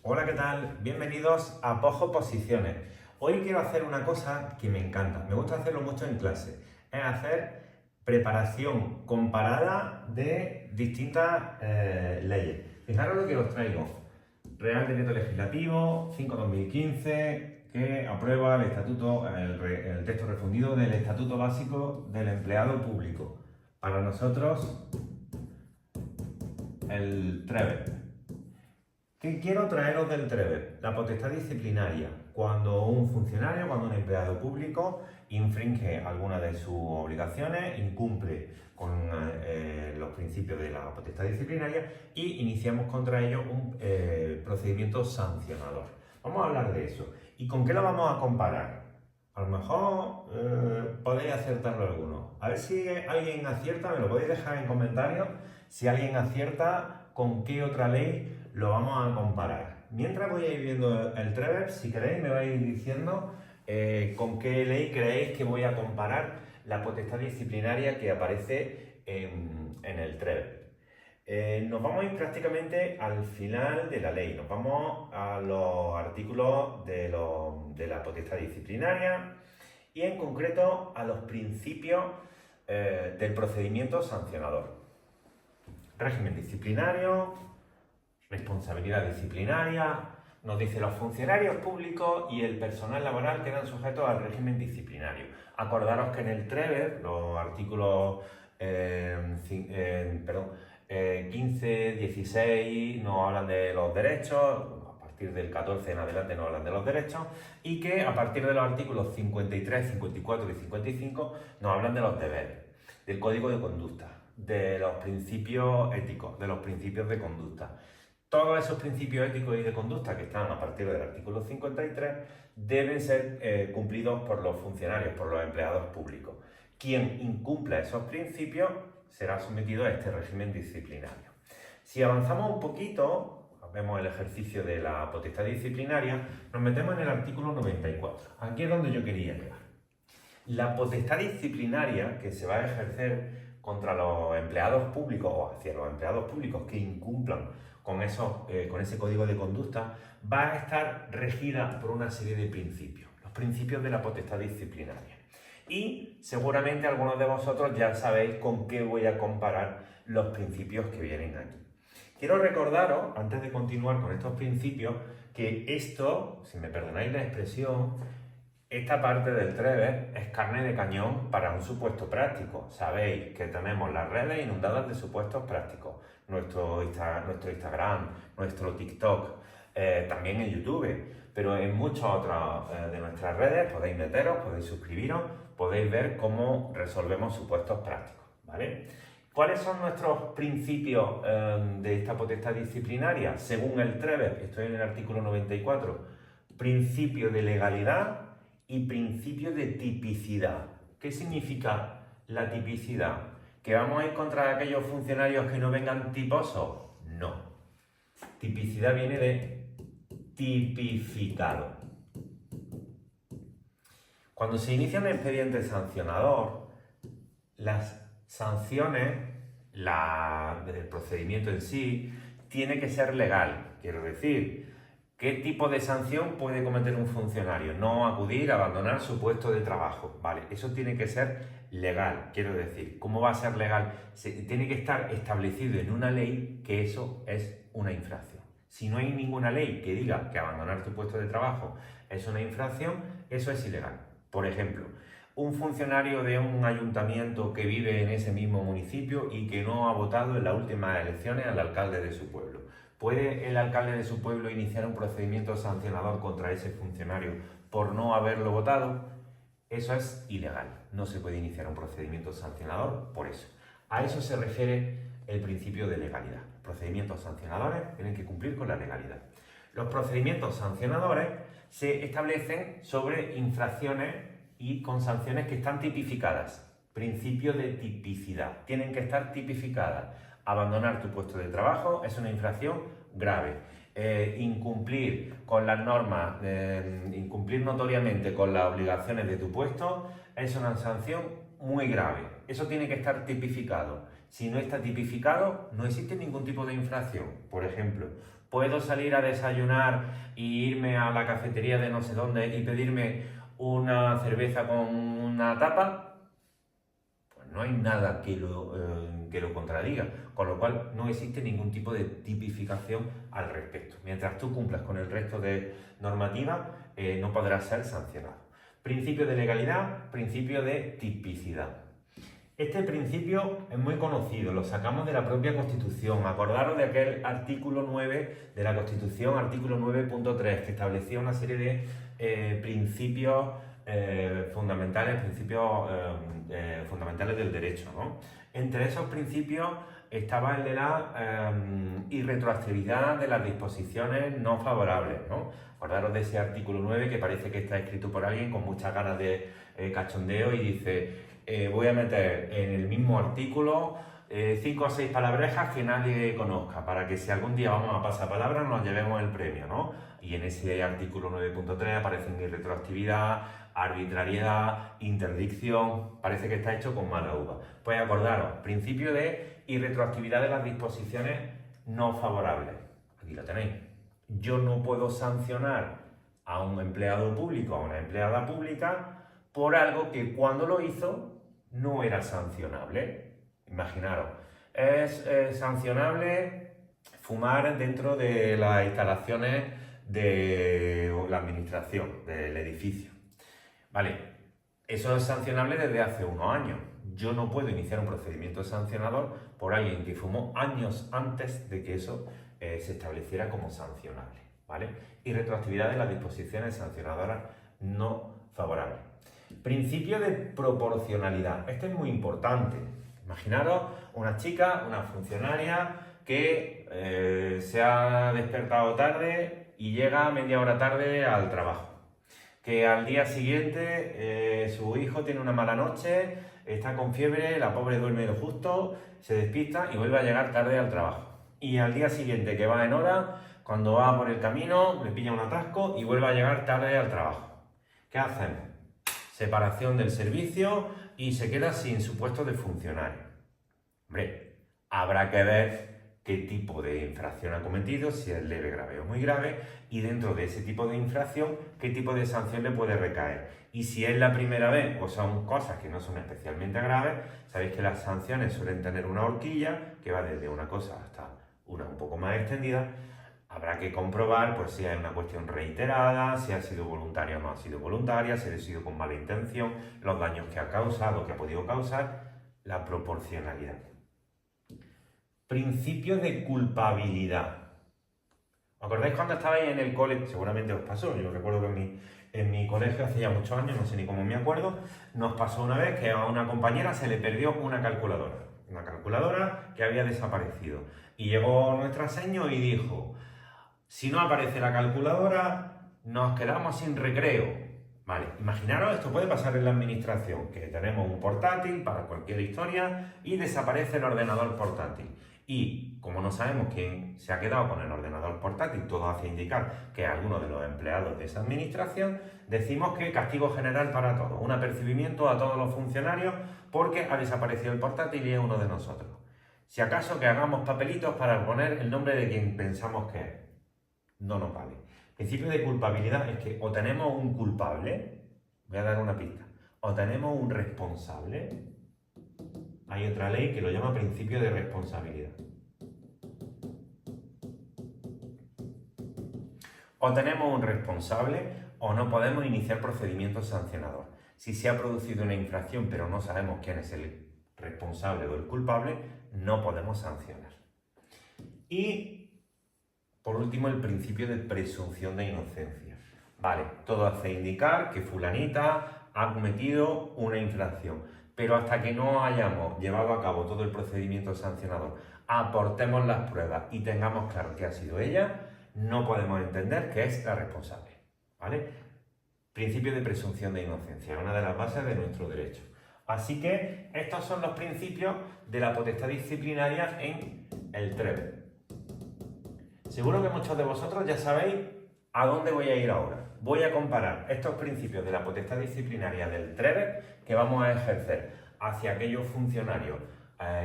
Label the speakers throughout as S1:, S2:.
S1: Hola, ¿qué tal? Bienvenidos a Pojo Posiciones. Hoy quiero hacer una cosa que me encanta, me gusta hacerlo mucho en clase, es hacer preparación comparada de distintas leyes. Fijaros lo que os traigo. Real Decreto Legislativo 5/2015 que aprueba el estatuto, el texto refundido del Estatuto Básico del Empleado Público. Para nosotros, el TREBE. ¿Qué quiero traeros del TREBE? La potestad disciplinaria. Cuando un funcionario, cuando un empleado público infringe alguna de sus obligaciones, incumple con los principios de la potestad disciplinaria y iniciamos contra ellos un procedimiento sancionador. Vamos a hablar de eso. ¿Y con qué lo vamos a comparar? A lo mejor podéis acertarlo alguno. A ver si alguien acierta, me lo podéis dejar en comentarios. Si alguien acierta, ¿con qué otra ley lo vamos a comparar? Mientras voy a ir viendo el TREBE, si queréis me vais diciendo con qué ley creéis que voy a comparar la potestad disciplinaria que aparece en el TREBE. Nos vamos a ir prácticamente al final de la ley, nos vamos a los artículos de la potestad disciplinaria y en concreto a los principios del procedimiento sancionador. Régimen disciplinario, responsabilidad disciplinaria, nos dice los funcionarios públicos y el personal laboral quedan sujetos al régimen disciplinario. Acordaros que en el TREBE, los artículos 15, 16 nos hablan de los derechos, a partir del 14 en adelante nos hablan de los derechos, y que a partir de los artículos 53, 54 y 55 nos hablan de los deberes, del código de conducta, de los principios éticos, de los principios de conducta. Todos esos principios éticos y de conducta que están a partir del artículo 53 deben ser cumplidos por los funcionarios, por los empleados públicos. Quien incumpla esos principios será sometido a este régimen disciplinario. Si avanzamos un poquito, vemos el ejercicio de la potestad disciplinaria, nos metemos en el artículo 94. Aquí es donde yo quería llegar. La potestad disciplinaria que se va a ejercer contra los empleados públicos o hacia los empleados públicos que incumplan con ese código de conducta va a estar regida por una serie de principios, los principios de la potestad disciplinaria. Y seguramente algunos de vosotros ya sabéis con qué voy a comparar los principios que vienen aquí. Quiero recordaros, antes de continuar con estos principios, que esto, si me perdonáis la expresión, esta parte del TREBE es carne de cañón para un supuesto práctico. Sabéis que tenemos las redes inundadas de supuestos prácticos. Nuestro Instagram, nuestro TikTok, también en YouTube. Pero en muchas otras de nuestras redes podéis meteros, podéis suscribiros, podéis ver cómo resolvemos supuestos prácticos, ¿vale? ¿Cuáles son nuestros principios de esta potestad disciplinaria? Según el TREBE, estoy en el artículo 94, principio de legalidad y principio de tipicidad. ¿Qué significa la tipicidad? ¿Que vamos a ir contra aquellos funcionarios que no vengan tiposos? No. Tipicidad viene de tipificado. Cuando se inicia un expediente sancionador, las sanciones, el procedimiento en sí, tiene que ser legal. Quiero decir, ¿qué tipo de sanción puede cometer un funcionario? No acudir, abandonar su puesto de trabajo. Vale, eso tiene que ser legal. Quiero decir, ¿cómo va a ser legal? Tiene que estar establecido en una ley que eso es una infracción. Si no hay ninguna ley que diga que abandonar tu puesto de trabajo es una infracción, eso es ilegal. Por ejemplo, un funcionario de un ayuntamiento que vive en ese mismo municipio y que no ha votado en las últimas elecciones al alcalde de su pueblo. ¿Puede el alcalde de su pueblo iniciar un procedimiento sancionador contra ese funcionario por no haberlo votado? Eso es ilegal. No se puede iniciar un procedimiento sancionador por eso. A eso se refiere el principio de legalidad. Procedimientos sancionadores tienen que cumplir con la legalidad. Los procedimientos sancionadores se establecen sobre infracciones y con sanciones que están tipificadas. Principio de tipicidad. Tienen que estar tipificadas. Abandonar tu puesto de trabajo es una infracción grave. Incumplir con las normas, incumplir notoriamente con las obligaciones de tu puesto es una sanción muy grave. Eso tiene que estar tipificado. Si no está tipificado, no existe ningún tipo de infracción. Por ejemplo, ¿puedo salir a desayunar y irme a la cafetería de no sé dónde y pedirme una cerveza con una tapa? Pues no hay nada que lo contradiga, con lo cual no existe ningún tipo de tipificación al respecto. Mientras tú cumplas con el resto de normativas, no podrás ser sancionado. Principio de legalidad, principio de tipicidad. Este principio es muy conocido, lo sacamos de la propia Constitución. Acordaros de aquel artículo 9 de la Constitución, artículo 9.3, que establecía una serie de principios fundamentales, fundamentales del derecho, ¿no? Entre esos principios estaba el de la irretroactividad de las disposiciones no favorables, ¿no? Acordaros de ese artículo 9 que parece que está escrito por alguien con muchas ganas de cachondeo y dice... voy a meter en el mismo artículo 5 o 6 palabrejas que nadie conozca, para que si algún día vamos a pasar palabras nos llevemos el premio, ¿no? Y en ese artículo 9.3 aparecen irretroactividad, arbitrariedad, interdicción, parece que está hecho con mala uva. Pues acordaros, principio de irretroactividad de las disposiciones no favorables. Aquí lo tenéis. Yo no puedo sancionar a un empleado público, a una empleada pública, por algo que cuando lo hizo no era sancionable. Imaginaros, es sancionable fumar dentro de las instalaciones de la administración, del edificio. Vale, eso es sancionable desde hace unos años. Yo no puedo iniciar un procedimiento sancionador por alguien que fumó años antes de que eso se estableciera como sancionable, ¿vale? Y retroactividad de las disposiciones sancionadoras no favorables. Principio de proporcionalidad. Este es muy importante. Imaginaros una chica, una funcionaria que se ha despertado tarde y llega media hora tarde al trabajo. Que al día siguiente su hijo tiene una mala noche, está con fiebre, la pobre duerme lo justo, se despista y vuelve a llegar tarde al trabajo. Y al día siguiente que va en hora, cuando va por el camino, le pilla un atasco y vuelve a llegar tarde al trabajo. ¿Qué hacemos? Separación del servicio y se queda sin su puesto de funcionario. Hombre, habrá que ver qué tipo de infracción ha cometido, si es leve, grave o muy grave, y dentro de ese tipo de infracción, qué tipo de sanción le puede recaer. Y si es la primera vez o son cosas que no son especialmente graves, sabéis que las sanciones suelen tener una horquilla que va desde una cosa hasta una un poco más extendida. Habrá que comprobar pues, si hay una cuestión reiterada, si ha sido voluntaria o no ha sido voluntaria, si ha sido con mala intención, los daños que ha causado, que ha podido causar, la proporcionalidad. Principio de culpabilidad. ¿Os acordáis cuando estabais en el cole? Seguramente os pasó, yo recuerdo que en mi colegio hace ya muchos años, no sé ni cómo me acuerdo, nos pasó una vez que a una compañera se le perdió una calculadora que había desaparecido. Y llegó nuestra seño y dijo... Si no aparece la calculadora, nos quedamos sin recreo. Vale, imaginaros, esto puede pasar en la administración, que tenemos un portátil para cualquier historia y desaparece el ordenador portátil. Y como no sabemos quién se ha quedado con el ordenador portátil, todo hace indicar que es alguno de los empleados de esa administración, decimos que castigo general para todos, un apercibimiento a todos los funcionarios porque ha desaparecido el portátil y es uno de nosotros. Si acaso que hagamos papelitos para poner el nombre de quien pensamos que es. No nos vale. Principio de culpabilidad es que o tenemos un culpable, voy a dar una pista, o tenemos un responsable. Hay otra ley que lo llama principio de responsabilidad. O tenemos un responsable o no podemos iniciar procedimientos sancionadores. Si se ha producido una infracción pero no sabemos quién es el responsable o el culpable, no podemos sancionar. Y por último, el principio de presunción de inocencia. Vale, todo hace indicar que fulanita ha cometido una infracción, pero hasta que no hayamos llevado a cabo todo el procedimiento sancionador, aportemos las pruebas y tengamos claro que ha sido ella, no podemos entender que es la responsable. ¿Vale? Principio de presunción de inocencia, una de las bases de nuestro derecho. Así que estos son los principios de la potestad disciplinaria en el TREP. Seguro que muchos de vosotros ya sabéis a dónde voy a ir ahora. Voy a comparar estos principios de la potestad disciplinaria del TREBE que vamos a ejercer hacia aquellos funcionarios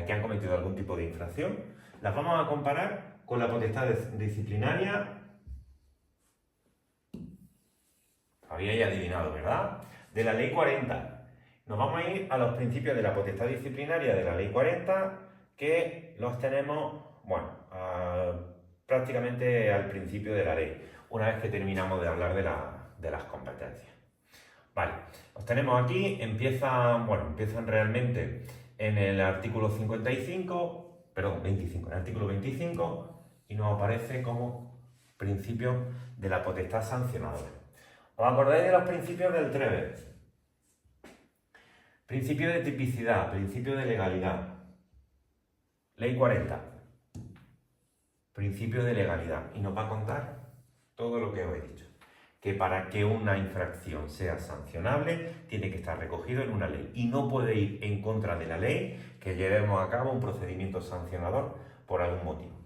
S1: que han cometido algún tipo de infracción, las vamos a comparar con la potestad disciplinaria. Habíais adivinado, ¿verdad? De la Ley 40. Nos vamos a ir a los principios de la potestad disciplinaria de la Ley 40, que los tenemos, bueno, prácticamente al principio de la ley, una vez que terminamos de hablar de las competencias. Vale, los tenemos aquí, empiezan realmente en el artículo 25, en el artículo 25, y nos aparece como principio de la potestad sancionadora. ¿Os acordáis de los principios del TREVE? Principio de tipicidad, principio de legalidad. Ley 40. Principio de legalidad. Y nos va a contar todo lo que os he dicho. Que para que una infracción sea sancionable, tiene que estar recogido en una ley. Y no puede ir en contra de la ley que llevemos a cabo un procedimiento sancionador por algún motivo.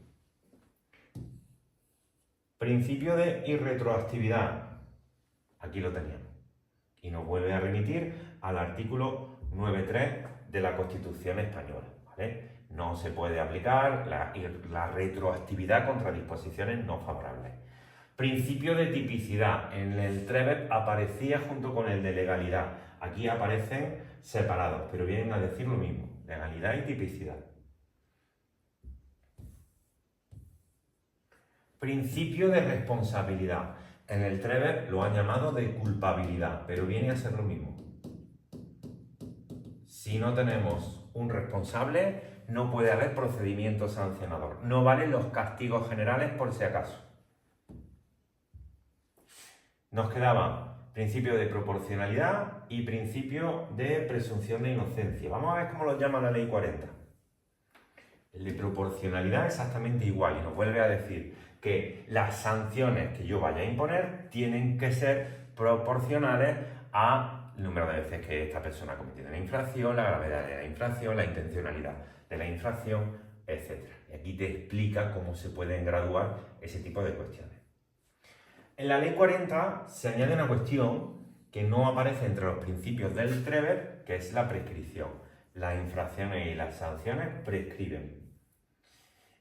S1: Principio de irretroactividad. Aquí lo teníamos. Y nos vuelve a remitir al artículo 9.3 de la Constitución española, ¿vale? No se puede aplicar la retroactividad contra disposiciones no favorables. Principio de tipicidad. En el TREVE aparecía junto con el de legalidad. Aquí aparecen separados, pero vienen a decir lo mismo. Legalidad y tipicidad. Principio de responsabilidad. En el TREVE lo han llamado de culpabilidad, pero viene a ser lo mismo. Si no tenemos un responsable, no puede haber procedimiento sancionador. No valen los castigos generales por si acaso. Nos quedaba principio de proporcionalidad y principio de presunción de inocencia. Vamos a ver cómo lo llama la Ley 40. El de proporcionalidad exactamente igual y nos vuelve a decir que las sanciones que yo vaya a imponer tienen que ser proporcionales al número de veces que esta persona ha cometido la infracción, la gravedad de la infracción, la intencionalidad de la infracción, etc. Y aquí te explica cómo se pueden graduar ese tipo de cuestiones. En la Ley 40 se añade una cuestión que no aparece entre los principios del TREVE, que es la prescripción. Las infracciones y las sanciones prescriben.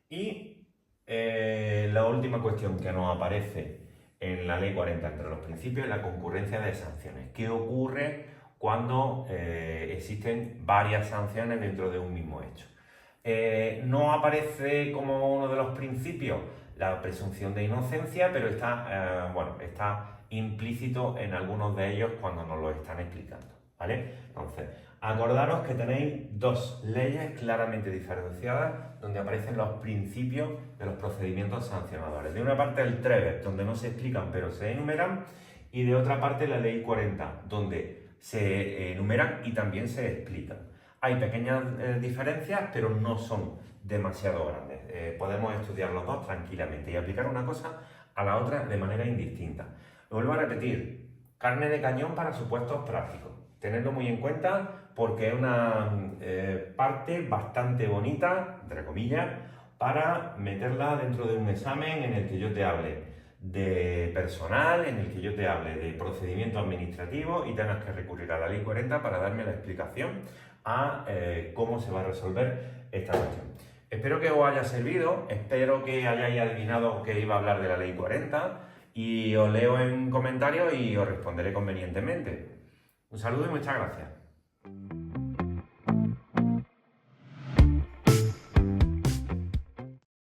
S1: Y la última cuestión que nos aparece en la Ley 40 entre los principios es la concurrencia de sanciones. ¿Qué ocurre cuando existen varias sanciones dentro de un mismo hecho? No aparece como uno de los principios la presunción de inocencia, pero está implícito en algunos de ellos cuando nos lo están explicando, ¿vale? Entonces, acordaros que tenéis dos leyes claramente diferenciadas donde aparecen los principios de los procedimientos sancionadores. De una parte el TREVE, donde no se explican pero se enumeran, y de otra parte la Ley 40, donde se enumeran y también se explican. Hay pequeñas diferencias, pero no son demasiado grandes. Podemos estudiar los dos tranquilamente y aplicar una cosa a la otra de manera indistinta. Lo vuelvo a repetir, carne de cañón para supuestos prácticos. Tenedlo muy en cuenta porque es una parte bastante bonita, entre comillas, para meterla dentro de un examen en el que yo te hable de personal, en el que yo te hable de procedimiento administrativo y tengas que recurrir a la Ley 40 para darme la explicación a cómo se va a resolver esta cuestión. Espero que os haya servido, espero que hayáis adivinado que iba a hablar de la Ley 40 y os leo en comentarios y os responderé convenientemente. Un saludo y muchas gracias.